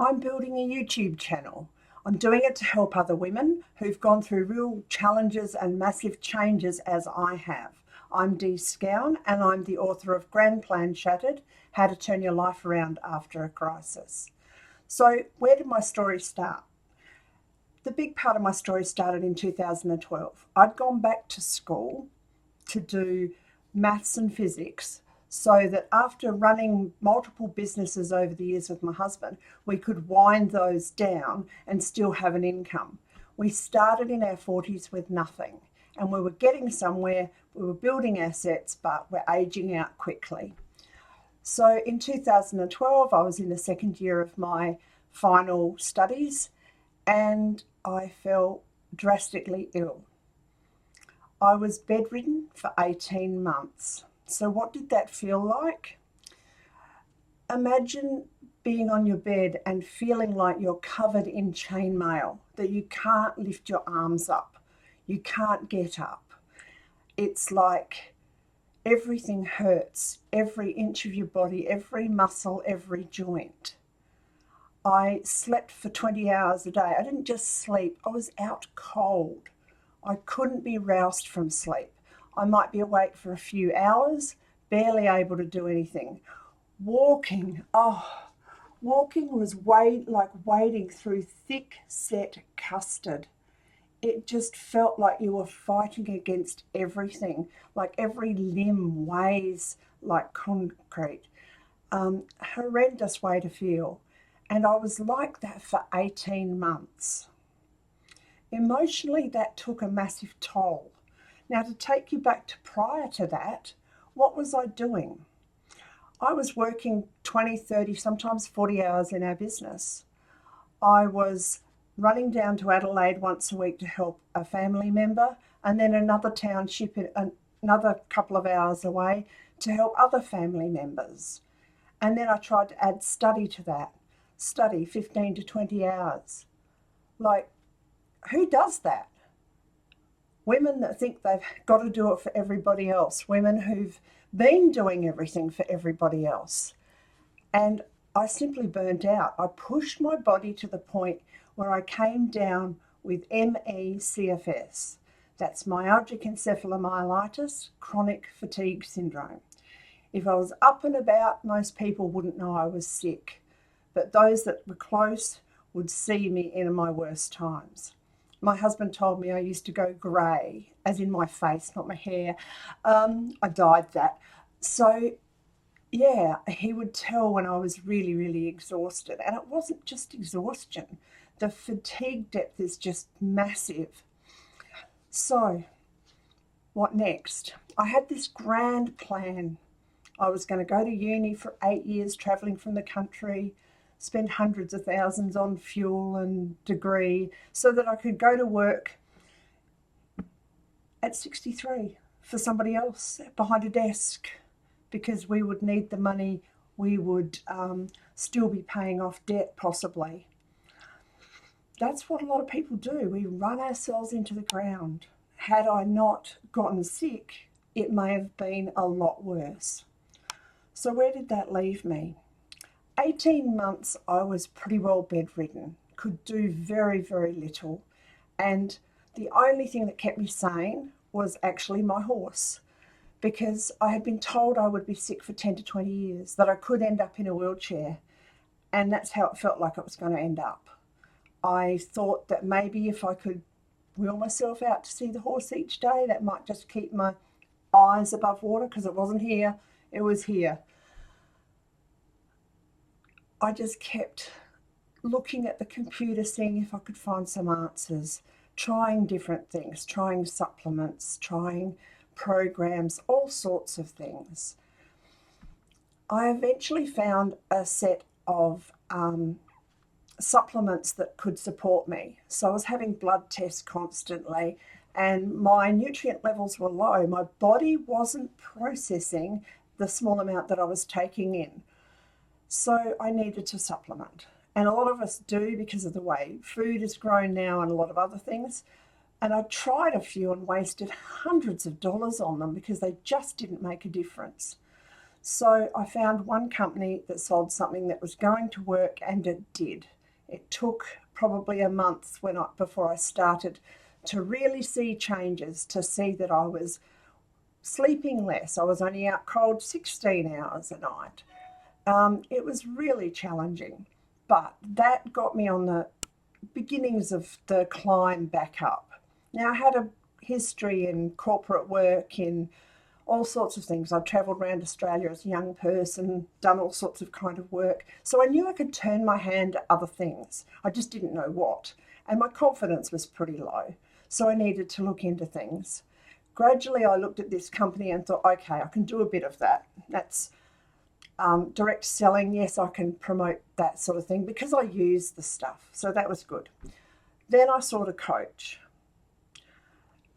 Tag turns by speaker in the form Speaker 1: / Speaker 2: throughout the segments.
Speaker 1: I'm building a YouTube channel. I'm doing it to help other women who've gone through real challenges and massive changes as I have. I'm Dee Scown and I'm the author of Grand Plan Shattered, How to Turn Your Life Around After a Crisis. So where did my story start? The big part of my story started in 2012. I'd gone back to school to do maths and physics so that after running multiple businesses over the years with my husband, we could wind those down and still have an income. We started in our 40s with nothing and we were getting somewhere, we were building assets, but we're aging out quickly. So in 2012, I was in the second year of my final studies and I fell drastically ill. I was bedridden for 18 months. So what did that feel like? Imagine being on your bed and feeling like you're covered in chainmail, that you can't lift your arms up, you can't get up. It's like everything hurts, every inch of your body, every muscle, every joint. I slept for 20 hours a day. I didn't just sleep, I was out cold. I couldn't be roused from sleep. I might be awake for a few hours, barely able to do anything. Walking was like wading through thick set custard. It just felt like you were fighting against everything, like every limb weighs like concrete. Horrendous way to feel. And I was like that for 18 months. Emotionally, that took a massive toll. Now, to take you back to prior to that, what was I doing? I was working 20, 30, sometimes 40 hours in our business. I was running down to Adelaide once a week to help a family member, and then another township another couple of hours away to help other family members. And then I tried to add study to that. Study 15 to 20 hours. Like, who does that? Women that think they've got to do it for everybody else, women who've been doing everything for everybody else. And I simply burnt out. I pushed my body to the point where I came down with ME/CFS. That's myalgic encephalomyelitis, chronic fatigue syndrome. If I was up and about, most people wouldn't know I was sick, but those that were close would see me in my worst times. My husband told me I used to go grey, as in my face, not my hair. I dyed that. So, yeah, he would tell when I was really, really exhausted. And it wasn't just exhaustion. The fatigue depth is just massive. So, what next? I had this grand plan. I was going to go to uni for 8 years, travelling from the country, spend hundreds of thousands on fuel and degree so that I could go to work at 63 for somebody else behind a desk because we would need the money, we would still be paying off debt possibly. That's what a lot of people do. We run ourselves into the ground. Had I not gotten sick, it may have been a lot worse. So where did that leave me? 18 months I was pretty well bedridden, could do very, very little. And the only thing that kept me sane was actually my horse, because I had been told I would be sick for 10 to 20 years, that I could end up in a wheelchair. And that's how it felt like it was going to end up. I thought that maybe if I could wheel myself out to see the horse each day, that might just keep my eyes above water, because it wasn't here, it was here. I just kept looking at the computer, seeing if I could find some answers, trying different things, trying supplements, trying programs, all sorts of things. I eventually found a set of supplements that could support me. So I was having blood tests constantly and my nutrient levels were low. My body wasn't processing the small amount that I was taking in. So I needed to supplement. And a lot of us do because of the way food is grown now and a lot of other things. And I tried a few and wasted hundreds of dollars on them because they just didn't make a difference. So I found one company that sold something that was going to work, and it did. It took probably a month before I started to really see changes, to see that I was sleeping less. I was only out cold 16 hours a night. It was really challenging, but that got me on the beginnings of the climb back up. Now, I had a history in corporate work, in all sorts of things. I've travelled around Australia as a young person, done all sorts of kind of work. So I knew I could turn my hand to other things. I just didn't know what. And my confidence was pretty low. So I needed to look into things. Gradually, I looked at this company and thought, okay, I can do a bit of that. That's direct selling. Yes, I can promote that sort of thing because I use the stuff. So that was good. Then I sought a coach.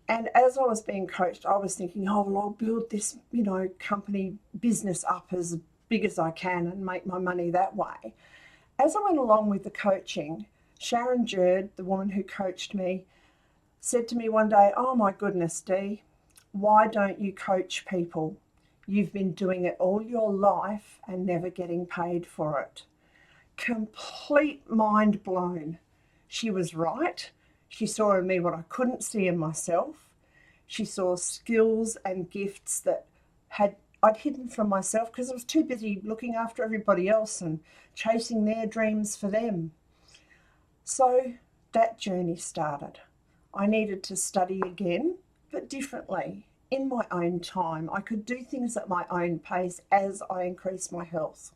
Speaker 1: And as I was being coached, I was thinking, oh, well, I'll build this, company business up as big as I can and make my money that way. As I went along with the coaching, Sharon Jerd, the woman who coached me, said to me one day, oh my goodness, Dee, why don't you coach people? You've been doing it all your life and never getting paid for it. Complete mind blown. She was right. She saw in me what I couldn't see in myself. She saw skills and gifts that I'd hidden from myself because I was too busy looking after everybody else and chasing their dreams for them. So that journey started. I needed to study again, but differently, in my own time. I could do things at my own pace as I increased my health.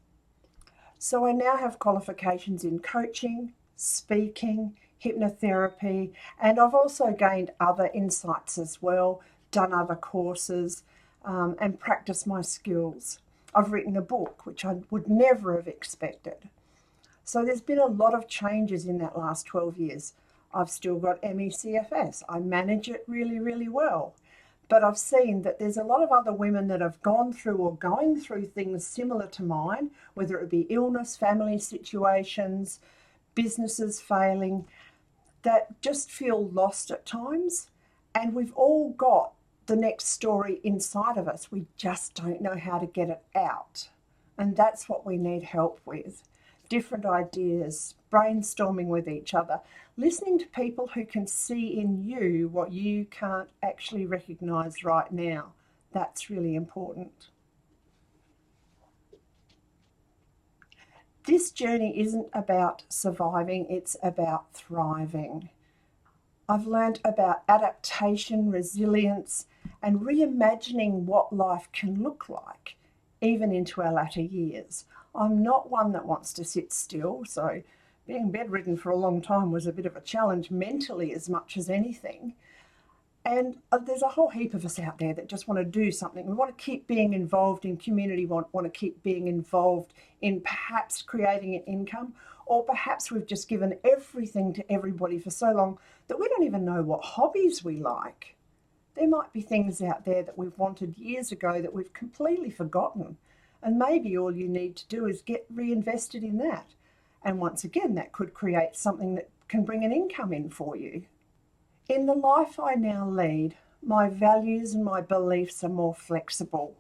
Speaker 1: So I now have qualifications in coaching, speaking, hypnotherapy, and I've also gained other insights as well, done other courses, and practiced my skills. I've written a book, which I would never have expected. So there's been a lot of changes in that last 12 years. I've still got MECFS. I manage it really, really well. But I've seen that there's a lot of other women that have gone through or going through things similar to mine, whether it be illness, family situations, businesses failing, that just feel lost at times. And we've all got the next story inside of us. We just don't know how to get it out. And that's what we need help with. Different ideas, brainstorming with each other, listening to people who can see in you what you can't actually recognize right now. That's really important. This journey isn't about surviving, it's about thriving. I've learned about adaptation, resilience, and reimagining what life can look like, even into our latter years. I'm not one that wants to sit still, so being bedridden for a long time was a bit of a challenge mentally as much as anything. And there's a whole heap of us out there that just want to do something. We want to keep being involved in community, want to keep being involved in perhaps creating an income, or perhaps we've just given everything to everybody for so long that we don't even know what hobbies we like. There might be things out there that we've wanted years ago that we've completely forgotten. And maybe all you need to do is get reinvested in that. And once again, that could create something that can bring an income in for you. In the life I now lead, my values and my beliefs are more flexible.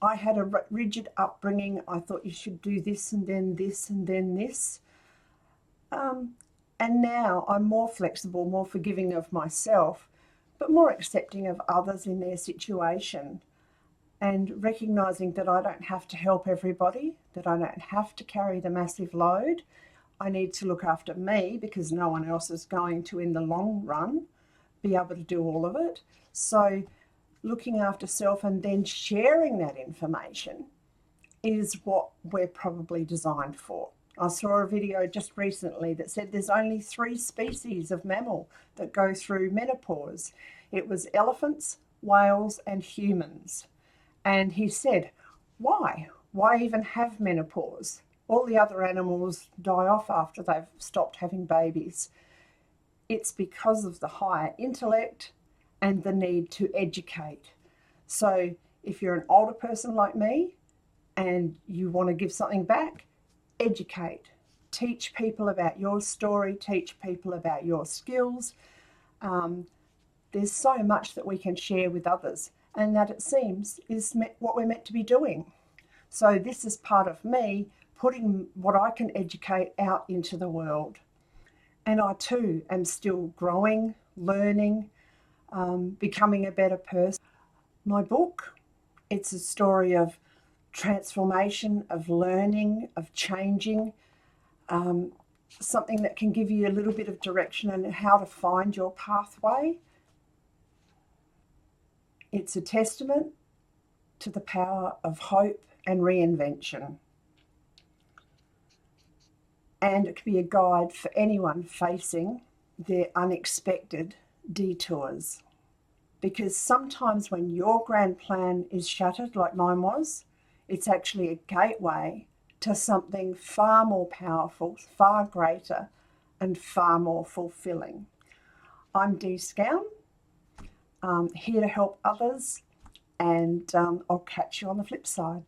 Speaker 1: I had a rigid upbringing. I thought you should do this and then this and then this. And now I'm more flexible, more forgiving of myself, but more accepting of others in their situation, and recognising that I don't have to help everybody, that I don't have to carry the massive load. I need to look after me because no one else is going to, in the long run, be able to do all of it. So looking after self and then sharing that information is what we're probably designed for. I saw a video just recently that said there's only 3 species of mammal that go through menopause. It was elephants, whales, and humans. And he said, why? Why even have menopause? All the other animals die off after they've stopped having babies. It's because of the higher intellect and the need to educate. So if you're an older person like me and you want to give something back, educate. Teach people about your story, teach people about your skills. There's so much that we can share with others, and that, it seems, is what we're meant to be doing. So this is part of me putting what I can educate out into the world. And I too am still growing, learning, becoming a better person. My book, it's a story of transformation, of learning, of changing, something that can give you a little bit of direction and how to find your pathway. It's a testament to the power of hope and reinvention. And it can be a guide for anyone facing their unexpected detours. Because sometimes when your grand plan is shattered, like mine was, it's actually a gateway to something far more powerful, far greater, and far more fulfilling. I'm Dee Scown, here to help others, and I'll catch you on the flip side.